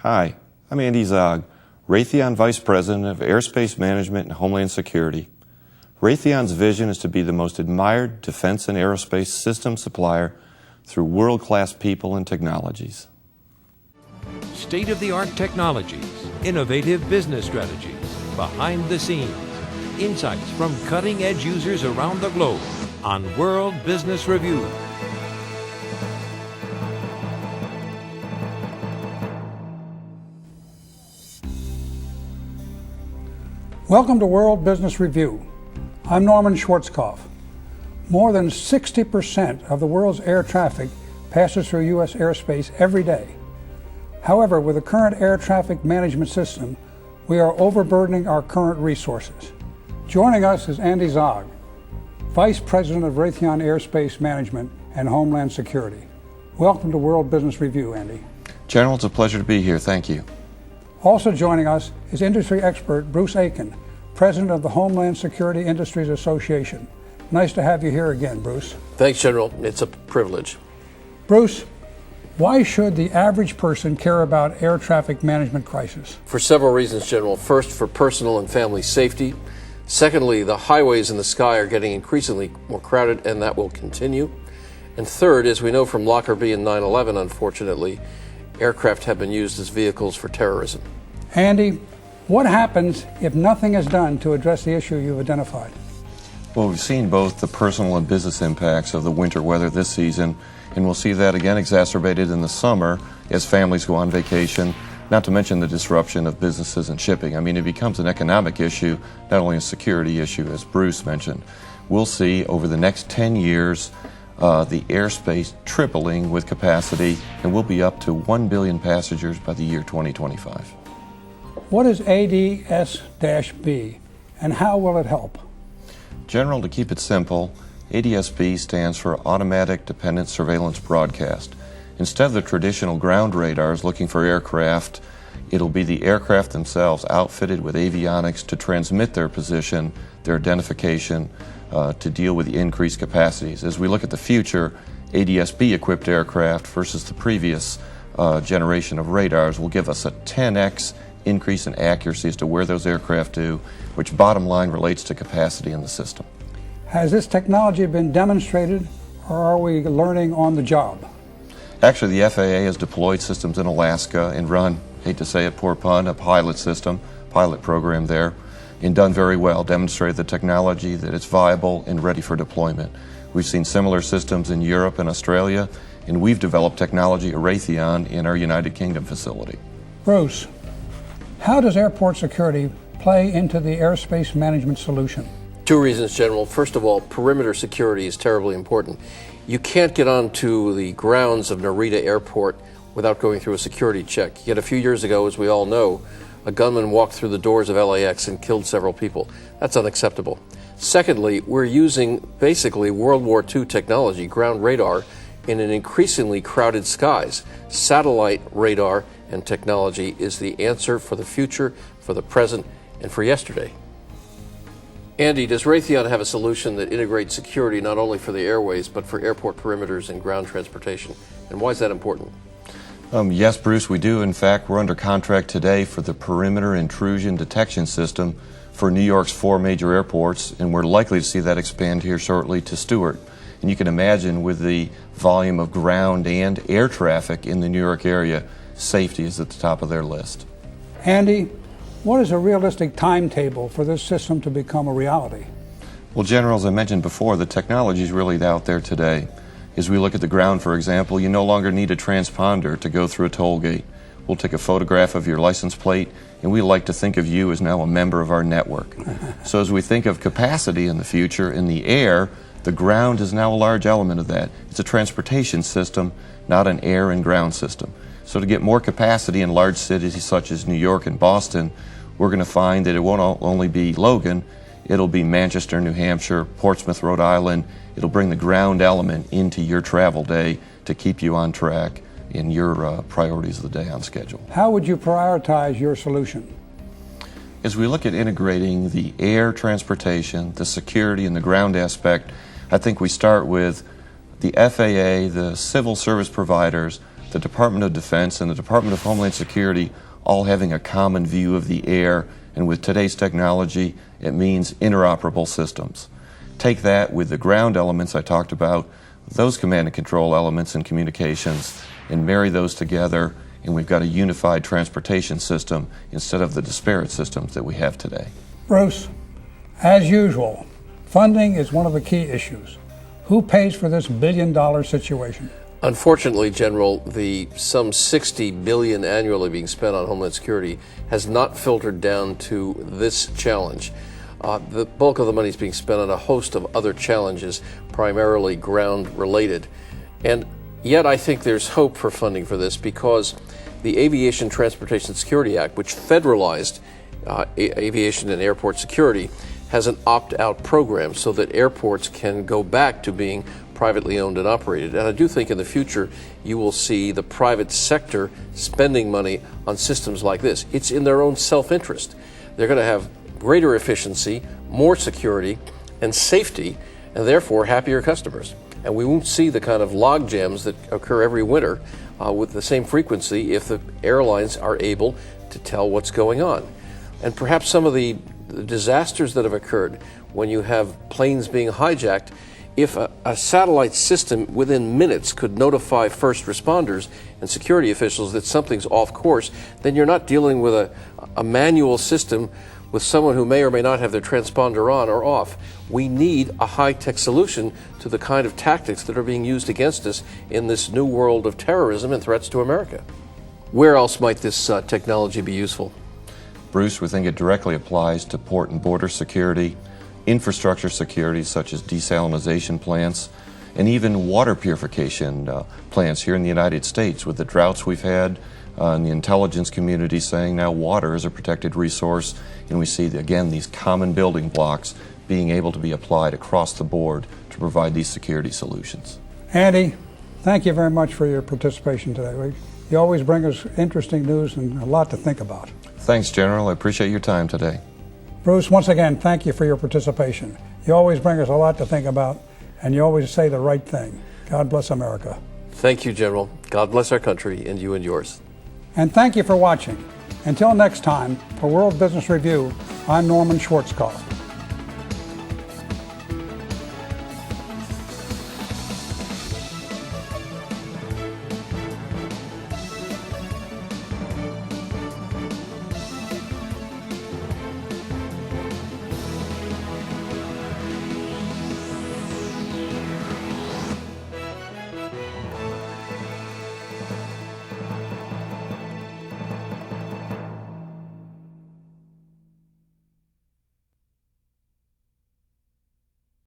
Hi, I'm Andy Zog, Raytheon Vice President of Airspace Management and Homeland Security. Raytheon's vision is to be the most admired defense and aerospace system supplier through world-class people and technologies. State-of-the-art technologies, innovative business strategies, behind the scenes, insights from cutting-edge users around the globe on World Business Review. Welcome to World Business Review. I'm Norman Schwarzkopf. More than 60% of the world's air traffic passes through U.S. airspace every day. However, with the current air traffic management system, we are overburdening our current resources. Joining us is Andy Zog, Vice President of Raytheon Airspace Management and Homeland Security. Welcome to World Business Review, Andy. General, it's a pleasure to be here. Thank you. Also joining us is industry expert Bruce Aiken, President of the Homeland Security Industries Association. Nice to have you here again, Bruce. Thanks, General. It's a privilege. Bruce, why should the average person care about air traffic management crisis? For several reasons, General. First, for personal and family safety. Secondly, the highways in the sky are getting increasingly more crowded, and that will continue. And third, as we know from Lockerbie and 9/11, unfortunately, aircraft have been used as vehicles for terrorism. Andy, what happens if nothing is done to address the issue you've identified? Well, we've seen both the personal and business impacts of the winter weather this season, and we'll see that again exacerbated in the summer as families go on vacation, not to mention the disruption of businesses and shipping. I mean, it becomes an economic issue, not only a security issue, as Bruce mentioned. We'll see over the next 10 years the airspace tripling with capacity, and we'll be up to 1 billion passengers by the year 2025. What is ADS-B, and how will it help? General, to keep it simple, ADS-B stands for Automatic Dependent Surveillance Broadcast. Instead of the traditional ground radars looking for aircraft, it'll be the aircraft themselves outfitted with avionics to transmit their position, their identification, to deal with the increased capacities. As we look at the future, ADS-B equipped aircraft versus the previous generation of radars will give us a 10x increase in accuracy as to where those aircraft do, which bottom line relates to capacity in the system. Has this technology been demonstrated, or are we learning on the job? Actually, the FAA has deployed systems in Alaska and run, hate to say it, poor pun, a pilot program there, and done very well, demonstrated the technology, that it's viable and ready for deployment. We've seen similar systems in Europe and Australia, and we've developed technology at Raytheon in our United Kingdom facility. Bruce, how does airport security play into the airspace management solution? Two reasons, General. First of all, perimeter security is terribly important. You can't get onto the grounds of Narita Airport without going through a security check. Yet a few years ago, as we all know, a gunman walked through the doors of LAX and killed several people. That's unacceptable. Secondly, we're using basically World War II technology, ground radar, in an increasingly crowded skies. Satellite radar and technology is the answer for the future, for the present, and for yesterday. Andy, does Raytheon have a solution that integrates security not only for the airways, but for airport perimeters and ground transportation? And why is that important? Yes, Bruce, we do. In fact, we're under contract today for the perimeter intrusion detection system for New York's 4 major airports, and we're likely to see that expand here shortly to Stewart. And you can imagine with the volume of ground and air traffic in the New York area, safety is at the top of their list. Andy, what is a realistic timetable for this system to become a reality? Well, General, as I mentioned before, the technology is really out there today. As we look at the ground, for example, you no longer need a transponder to go through a toll gate. We'll take a photograph of your license plate, and we like to think of you as now a member of our network. So as we think of capacity in the future in the air, the ground is now a large element of that. It's a transportation system, not an air and ground system. So to get more capacity in large cities such as New York and Boston, we're going to find that it won't only be Logan, it'll be Manchester, New Hampshire, Portsmouth, Rhode Island. It'll bring the ground element into your travel day to keep you on track in your priorities of the day on schedule. How would you prioritize your solution? As we look at integrating the air transportation, the security, and the ground aspect, I think we start with the FAA, the civil service providers, the Department of Defense and the Department of Homeland Security all having a common view of the air, and with today's technology, it means interoperable systems. Take that with the ground elements I talked about, those command and control elements and communications, and marry those together, and we've got a unified transportation system instead of the disparate systems that we have today. Bruce, as usual, funding is one of the key issues. Who pays for this billion-dollar situation? Unfortunately, General, the some $60 billion annually being spent on Homeland Security has not filtered down to this challenge. The bulk of the money is being spent on a host of other challenges, primarily ground-related. And yet I think there's hope for funding for this because the Aviation Transportation Security Act, which federalized aviation and airport security, has an opt-out program so that airports can go back to being privately owned and operated. And I do think in the future you will see the private sector spending money on systems like this. It's in their own self-interest. They're going to have greater efficiency, more security, and safety, and therefore happier customers. And we won't see the kind of log jams that occur every winter with the same frequency if the airlines are able to tell what's going on. And perhaps some of the disasters that have occurred when you have planes being hijacked, if a satellite system within minutes could notify first responders and security officials that something's off course, then you're not dealing with a manual system with someone who may or may not have their transponder on or off. We need a high-tech solution to the kind of tactics that are being used against us in this new world of terrorism and threats to America. Where else might this technology be useful? Bruce, we think it directly applies to port and border security, infrastructure security such as desalination plants, and even water purification plants here in the United States with the droughts we've had and the intelligence community saying now water is a protected resource, and we see, again, these common building blocks being able to be applied across the board to provide these security solutions. Andy, thank you very much for your participation today. You always bring us interesting news and a lot to think about. Thanks, General. I appreciate your time today. Bruce, once again, thank you for your participation. You always bring us a lot to think about, and you always say the right thing. God bless America. Thank you, General. God bless our country and you and yours. And thank you for watching. Until next time, for World Business Review, I'm Norman Schwarzkopf.